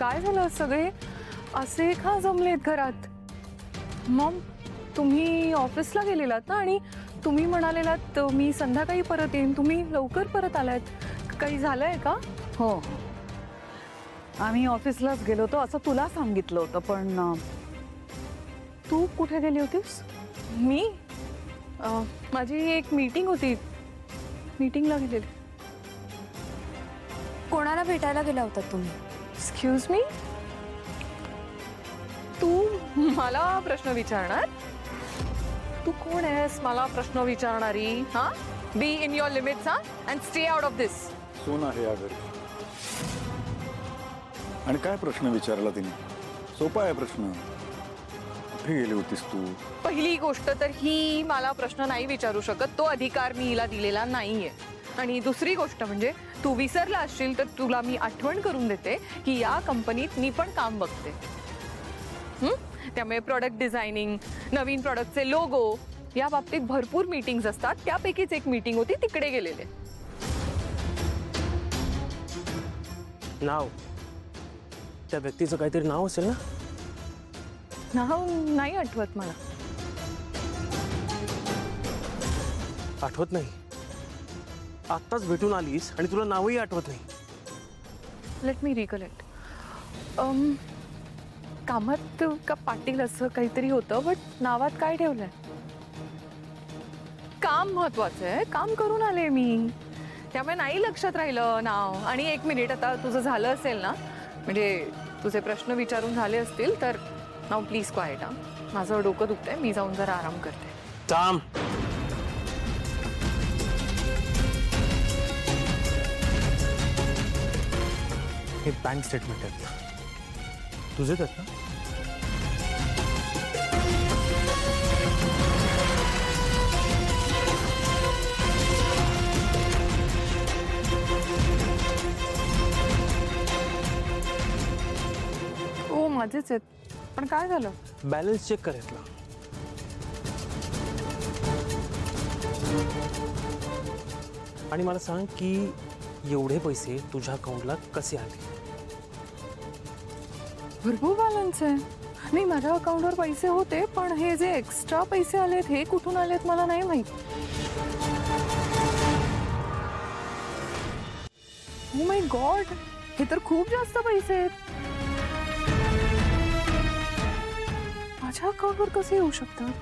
काय झालं? सगळे असे का जमलेत घरात? मॉम, तुम्ही ऑफिसला गेलेलात ना आणि तुम्ही म्हणालेलात मी संध्याकाळी परत येईन. तुम्ही लवकर परत आलात. काही झालंय का? हो, आम्ही ऑफिसलाच गेलो होतो असं तुला सांगितलं होतं, पण तू कुठे गेली होतीस? मी माझी एक मीटिंग होती. मीटिंगला गेलेली. कोणाला भेटायला गेला होता तुम्ही? एक्सक्यूज मी, तू मला प्रश्न विचारणार? तू कोण आहेस मला प्रश्न विचारणारी? हा, बी इन युअर लिमिट्स हा, अँड स्टे आउट ऑफ दिस. सून आहे या घरी. आणि काय प्रश्न विचारला तिने? सोपा आहे प्रश्न. कुठे गेली होतीस तू? पहिली गोष्ट तर ही मला प्रश्न नाही विचारू शकत. तो अधिकार मी हिला दिलेला नाहीये. आणि दुसरी गोष्ट म्हणजे तू विसरला असशील तर तुला मी आठवण करून देते की या कंपनीत मी पण काम बघते. त्यामुळे प्रोडक्ट डिझायनिंग, नवीन प्रोडक्टचे लोगो या बाबतीत भरपूर मीटिंग्स असतात. त्यापैकीच एक मीटिंग होती, तिकडे गेलेले. नाव? त्या व्यक्तीचं काहीतरी नाव असेल ना? नाव नाही आठवत मला. आठवत नाही? आत्ताच भेटून आलीस आणि तुला नावही आठवत नाही? Let me recollect. कामात का पाटील असं काहीतरी होतं, बट नावात काय ठेवलंय? काम महत्वाचं आहे. काम करून आले मी, त्यामुळे नाही लक्षात राहिलं नाव. आणि एक मिनिट, आता तुझं झालं असेल ना, म्हणजे तुझे प्रश्न विचारून झाले असतील तर नाव प्लीज क्वाइट. हा, माझं डोकं दुखतंय, मी जाऊन जरा आराम करते. थांब. हे बँक स्टेटमेंट आहेत तुझेच आहेत ना? ओ माझेच आहेत. पण काय झालं? बॅलन्स चेक करायला. आणि मला सांग की एवढे पैसे तुझ्या अकाउंटला कसे आले? भरपूर बॅलन्स आहे. नाही, माझ्या अकाउंटवर पैसे होते, पण हे जे एक्स्ट्रा पैसे आलेत हे कुठून आलेत मला नाही माहित. ओ माय गॉड, हे तर खूप जास्त पैसे आहेत. माझ्या अकाउंटवर कसे येऊ शकतात?